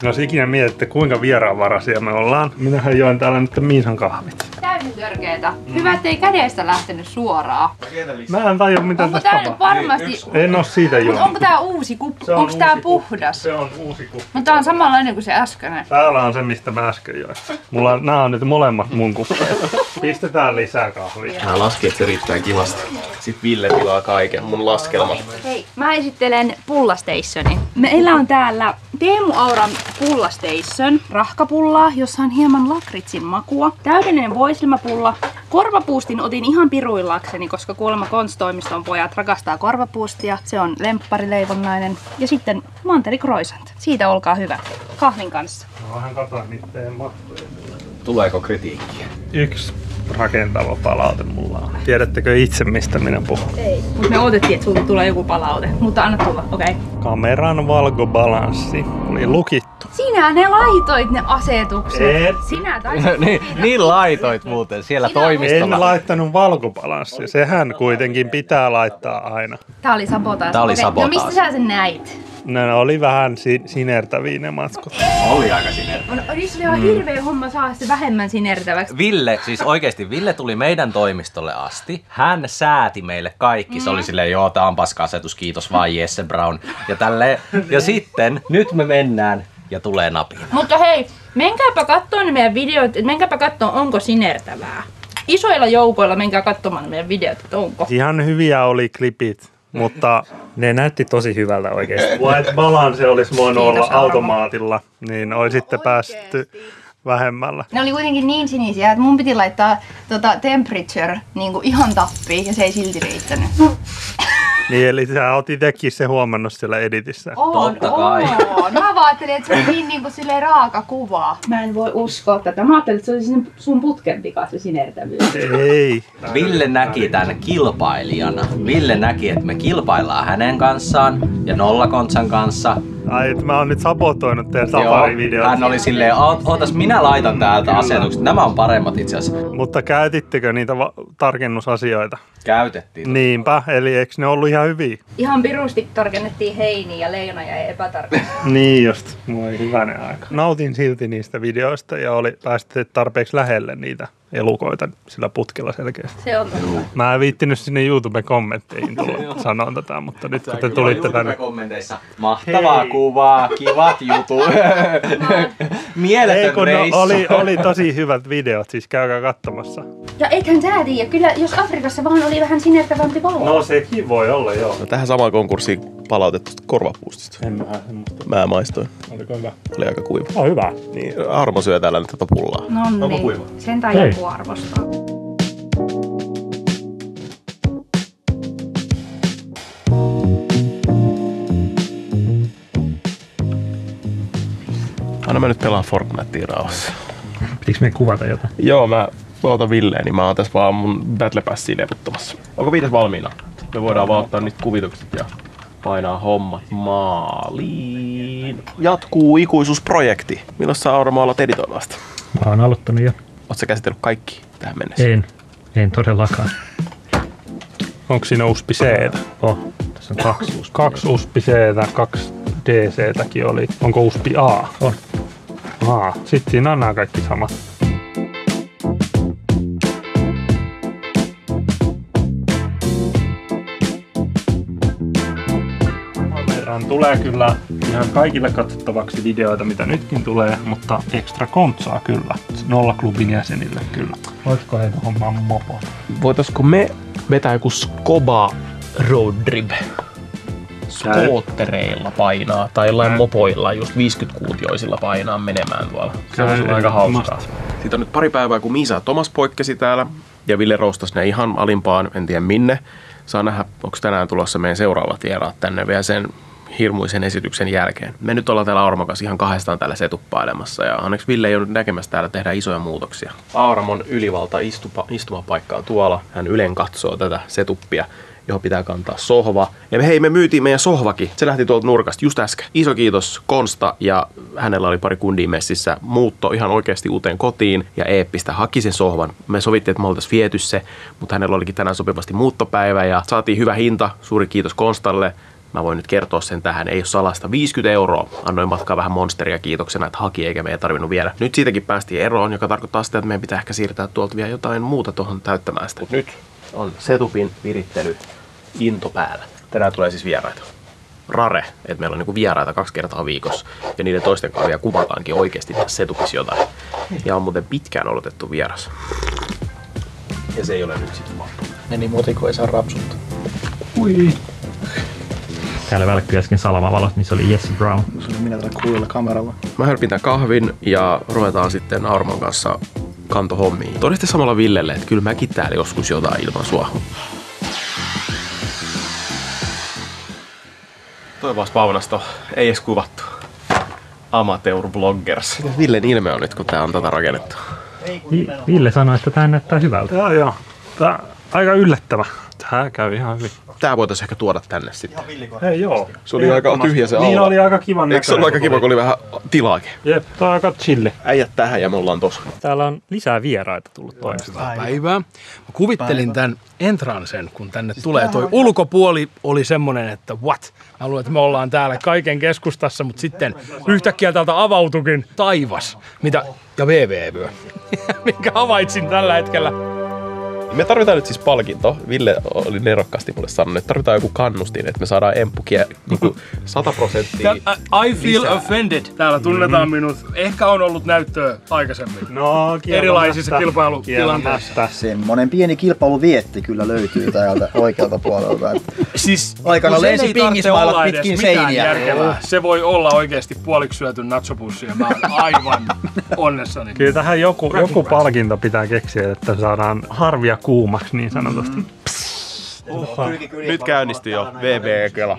No ikinä mietitte, kuinka vieraanvaraisia me ollaan. Minähän join täällä nyt Miisan kahvit. Täysin törkeetä. Hyvä, ettei kädestä lähtenyt suoraan. Mä en tajua, mitä Onko tässä tää tapahtuu. varmasti... En oo siitä juonut. Onko tää uusi kuppi? Onko tää puhdas? Se on uusi kuppi. Mutta tää on samanlainen kuin se äskeinen. Täällä on se, mistä mä äsken join. Nää on nyt molemmat mun kuppeja. Pistetään lisää kahvia. Mä laskin, että se riittää kivasti. Sitten Ville tilaa kaiken, mun laskelmat. Hei, mä esittelen Pullastationin. Meillä on täällä Teemu Auran Pullastation, rahkapullaa, jossa on hieman lakritsin makua. Täydellinen voisilmapulla. Korvapuustin otin ihan piruillakseni, koska kuulemma Konstoimiston pojat rakastaa korvapuustia. Se on lempparileivonnainen. Ja sitten manterikroisant. Siitä olkaa hyvä. Kahvin kanssa. Mä vähän katoin niitten matkoja. Tuleeko kritiikkiä? Yksi rakentava palaute mulla on. Tiedättekö itse, mistä minä puhun? Ei. Mut me odotettiin, että sulta tulee joku palaute. Mutta anna tulla, okei. Kameran valgobalanssi oli lukittu. Sinä ne laitoit ne asetukset. Et. Sinä taisit. niin laitoit muuten siellä Sinä toimistolla. En laittanut valgobalanssia. Sehän kuitenkin pitää laittaa aina. Tää oli sabotaas. Tää oli Okei, sabotaas. No mistä sä sen näit? Ne oli vähän sinertäviä ne matkut. Oli aika sinertävä. No, nyt oli ihan hirveä homma saada se vähemmän sinertäväksi. Ville, siis oikeesti Ville tuli meidän toimistolle asti. Hän sääti meille kaikki. Se oli silleen, joo, tää on paska-asetus, kiitos vaan Jesse Brown. Ja tälleen. Ja sitten, nyt me mennään ja tulee napina. Mutta hei, menkääpä katsomaan ne meidän videot, menkääpä katsomaan, onko sinertävää. Isoilla joukoilla menkää katsomaan ne meidän videot, että onko. Ihan hyviä oli klipit, mutta ne näytti tosi hyvältä oikeesti. White balance olisi voinut olla Kiitos, Armo. automaatilla, niin olisitte päästy vähemmällä. Ne oli kuitenkin niin sinisiä, että mun piti laittaa temperature niin kuin ihan tappiin ja se ei silti riittänyt. Niin, eli sä oot itekin se huomannut siellä editissä. Totta kai. Mä vaan ajattelin, että se on niin kuin silleen raaka kuva. Mä en voi uskoa tätä. Mä ajattelin, että se oli sun putken vika se sinertävyys. Ei. Ville näki tän kilpailijana. Ville näki, että me kilpaillaan hänen kanssaan ja Nollakontsan kanssa. Ai, että mä oon nyt sabotoinut teidän Joo, safari-videot. hän oli silleen, ootas minä laitan täältä asetukset. Nämä on paremmat itse asiassa. Mutta käytittekö niitä tarkennusasioita? Käytettiin. Niinpä, eli eikö ne ollut ihan hyviä? Ihan pirusti tarkennettiin heiniä ja leijona jäi epätarkennettu. Niin just, voi hyvänen aika. Nautin silti niistä videoista ja pääsitte tarpeeksi lähelle niitä elukoita sillä putkella selkeästi. Se on totta. Mä en viittinyt sinne YouTube-kommentteihin tulla sanoa tätä, mutta nyt kun te tulitte tänne... kommenteissa. Mahtavaa kuvaa, kivat jutut. Mieletön Ei kun reissu. oli tosi hyvät videot, siis käykää katsomassa. Ja eiköhän tää tiedä, kyllä jos Afrikassa vaan oli vähän sinertävämpi valo. No sekin voi olla, joo. No, tähän samaan konkurssiin palautettu korvapuustista. En vähän semmoista. Mä maistoin. Oliko hyvä? Oli aika kuiva. No hyvä. Niin, Armo syö täällä nyt tätä pullaa. No niin, sen tai Hei. joku arvostaa. Anna mä nyt pelaan Fortnitea rauhassa. Pitikö me kuvata jotain? Joo, mä otan Villeen, niin mä oon tässä vaan mun Battle Passia levuttamassa. Onko viides valmiina? Me voidaan vaan ottaa nyt kuvitukset ja painaa hommat maaliin. Jatkuu ikuisuusprojekti. Milloin sä Aura alat editoimaan sitä? Mä oon aloittanut jo. Oot sä käsitellyt kaikki tähän mennessä? En todellakaan. Onko siinä USB C-tä? Tässä on kaksi USB C-tä, 2 DC-täkin oli. Onko USB A? On. Sitten siinä on nämä kaikki samat. Kameraan tulee kyllä ihan kaikille katsottavaksi videoita, mitä nytkin tulee, mutta extra kontsaa kyllä. Nolla klubin jäsenille kyllä. Voitko heitä hommaa mopo? Voitaisko me vetää joku Skoba road trip? Skoottereilla painaa tai jollain mopoilla, just 50-kuutioisilla painaa menemään tuolla. Se on aika hauskaa. Siitä on nyt pari päivää, kun Miisa ja Tomas poikkesi täällä ja Ville roustasi ne ihan alimpaan, en tiedä minne. Saa nähdä, onko tänään tulossa meidän seuraavat vieraat tänne vielä sen hirmuisen esityksen jälkeen. Me nyt ollaan täällä Aurmon kanssa ihan kahdestaan täällä setuppailemassa ja onneksi Ville ei ole näkemässä täällä tehdä isoja muutoksia. Auramon ylivalta istumapaikka on tuolla. Hän ylen katsoo tätä setuppia, johon pitää kantaa sohva. Ja hei, me myytiin meidän sohvakin. Se lähti tuolta nurkasta just äsken. Iso kiitos Konsta ja hänellä oli pari kundia messissä. Muutto ihan oikeasti uuteen kotiin ja Eeppistä haki sen sohvan. Me sovittiin, että me oltaisiin viety se, mutta hänellä olikin tänään sopivasti muuttopäivä ja saatiin hyvä hinta. Suuri kiitos Konstalle. Mä voin nyt kertoa sen tähän, ei ole salasta. 50 €. Annoin matkaa vähän Monsteria kiitoksena, että haki eikä meidän tarvinnut viedä. Nyt siitäkin päästiin eroon, joka tarkoittaa sitä, että meidän pitää ehkä siirtää tuolta vielä jotain muuta tuohon täyttämään sitä. Mut nyt on setupin virittely into päällä. Tänään tulee siis vieraita. Rare, että meillä on niinku vieraita 2 kertaa viikossa ja niiden toisten kanssa vielä kuvataankin oikeasti tässä setupissa jotain. Ja on muuten pitkään odotettu vieras. Ja se ei ole nyt sitten loppu. Ne niin mutiko ei saa rapsuttaa. Ui. Täällä välkkyy äsken salamavalot, missä oli Jesse Brown. Se oli minä tällä kuulla kameralla. Mä hörpin tän kahvin ja ruvetaan sitten Aurmon kanssa kantohommiin. Todisti samalla Villelle, että kyllä mäkin täällä joskus jotain ilman sua. Toi vaan Spaunasto, ei edes kuvattu. Amateur bloggers. Mitäs Villen ilme on nyt, kun tää on tätä rakennettu? Ville sanoi, että tää näyttää hyvältä. Joo. Tää aika yllättävä. Tää käy ihan hyvin. Tää voitaisiin ehkä tuoda tänne sitten. Hei joo. Se oli aika tyhjä se alla. Niin oli aika kivan näköinen. Eikö se ollut aika kiva, kun oli vähän tilaakin? Jep, tää on aika chilli. Äijät tähän ja me ollaan tossa. Täällä on lisää vieraita tullut toimistoon. Päivää. Mä kuvittelin tämän entrancen, kun tänne tulee. Toi ulkopuoli oli semmonen, että what? Mä luulen, että me ollaan täällä kaiken keskustassa, mutta sitten yhtäkkiä täältä avautukin taivas. Ja VV-vyö, minkä havaitsin tällä hetkellä. Me tarvitaan nyt siis palkinto. Ville oli nerokkaasti mulle sanonut, että tarvitaan joku kannustin, että me saadaan emppukia niinku 100%. I feel offended. Täällä tunnetaan minut. Ehkä on ollut näyttöä aikaisemmin. No, erilaisissa kilpailutilanteissa. Semmonen pieni kilpailuvietti kyllä löytyy täältä oikealta puolelta. Siis aikana lensi pingismailat pitkin seiniä. Järkevää. Se voi olla oikeesti puoliksi syöty nachopussi ja mä oon aivan onnessani. Kyllä tähän joku palkinto pitää keksiä, että saadaan harvia kuumaksi niin sanotusti. Nyt käynnistyi jo VB-kela.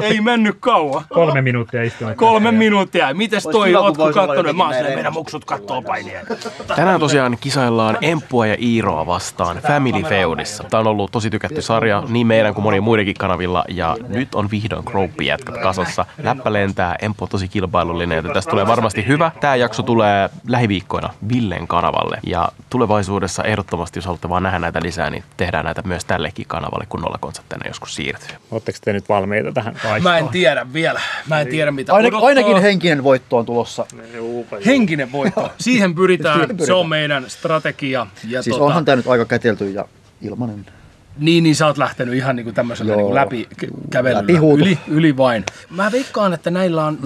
Ei mennyt kauan. 3 minuuttia istuin. 3 minuuttia. Mites toi, ootko kattonut? Mä oon silleen, meidän muksut kattoo painia. Tänään tosiaan kisaillaan Emppua ja Iiroa vastaan Family Feudissa. Tää on ollut tosi tykätty sarja niin meidän kuin monien muidenkin kanavilla ja nyt on vihdoin Group-jätkät kasassa. Läppä lentää, Emppu on tosi kilpailullinen, joten tästä tulee varmasti hyvä. Tää jakso tulee lähiviikkoina Villen kanavalle ja tulevaisuudessa ehdottomasti, jos haluatte vaan nähdä näitä lisää, niin tehdään näitä myös tällekin kanavalle, kun Nollakonsat tänne joskus siirtyy. Oletteko te nyt valmiita tähän taistoon? Mä en tiedä vielä. Mä en tiedä mitä odottaa. Ainakin henkinen voitto on tulossa. Henkinen voitto. Siihen pyritään. Se on meidän strategia. Ja siis onhan tää nyt aika kätelty ja ilmanen. Niin sä oot lähtenyt ihan niinku tämmöisellä niinku läpi kävelyllä. Yli vain. Mä veikkaan, että meillä on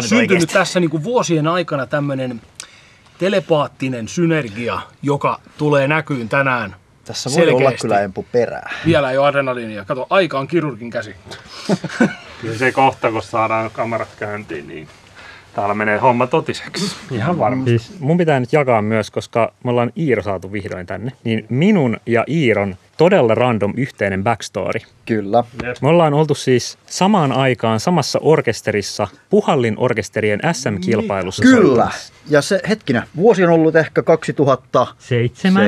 syntynyt oikeasti tässä niinku vuosien aikana tämmönen telepaattinen synergia, joka tulee näkyyn tänään. Tässä voi selkeästi olla kyllä Empu perää. Vielä ei ole adrenaliinia. Kato, aika on kirurgin käsi. Kyllä se kohta, kun saadaan kamerat käyntiin, niin täällä menee homma totiseksi. Ihan varmasti. Siis mun pitää nyt jakaa myös, koska me ollaan Iiro saatu vihdoin tänne, niin minun ja Iiron todella random yhteinen backstory. Kyllä. Me ollaan oltu siis samaan aikaan samassa orkesterissa Puhallin orkesterien SM-kilpailussa. Kyllä. Ja se hetkinen, vuosi on ollut ehkä 2007,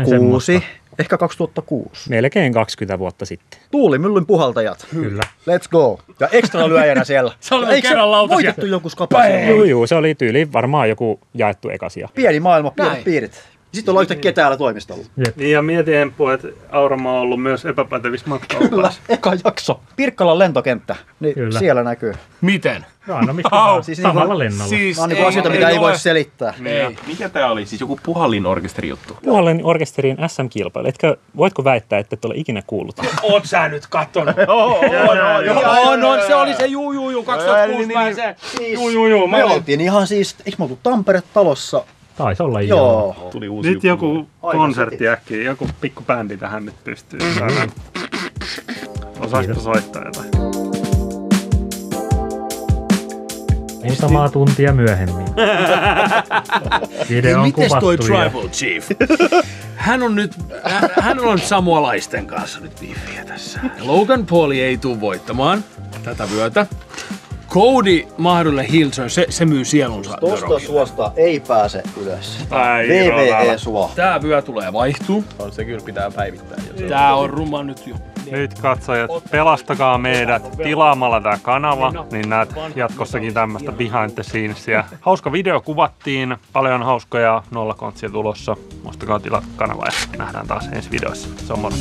6, ehkä 2006. Melkein 20 vuotta sitten. Tuulimyllyn puhaltajat. Kyllä. Let's go. Ja ekstra lyöjänä siellä. Se oli kerran lautasia. Voitettu joku skapa? Joo, se oli tyyli varmaan joku jaettu ekasia. Pieni maailma, pienet piirit. Sitten ollaan yhtäkkiä täällä toimistolla. Niin ja mietin Emppu, että Aurama on ollut myös epäpätevissä matkalla. Kyllä, eka jakso. Pirkkalan lentokenttä, niin kyllä. Siellä näkyy. Miten? No mistä siis samalla lennolla. Siis on niin asioita, mitä ei voi selittää. Ei. Mikä tää oli? Siis joku Puhallin orkesteri juttu? Puhallin orkesterin SM-kilpailu. Voitko väittää, että et ole ikinä kuullut? Oot sä nyt kattonut? Se oli se 2006 se. Me oltiin ihan siis, eikö me oltu Tampere-talossa? Taisi olla joo. Tuli uusi nyt joku konsertti äkkiä, joku pikku bändi tähän nyt pystyy saadaan. Osaisiko soittaa jotain? Muutamaa tuntia myöhemmin. Video on mites toi kuvattu Tribal Chief? Hän on samualaisten kanssa nyt biifiä tässä. Logan Pauli ei tule voittamaan tätä vyötä. Cody mahdollinen Hilton, se myy sielunsa. Tosta suosta ei pääse ylös. VVE suo. Tää vyö tulee vaihtuu. Se kyllä pitää päivittää. Tää on ruma nyt jo. Nyt katsojat, pelastakaa meidät tilaamalla tää kanava, niin näet jatkossakin tämmöstä behind the scenesia. Hauska video kuvattiin, paljon hauskoja Nollakontsia tulossa. Muistakaa tilata kanavaa ja nähdään taas ensi videoissa. Se on moro.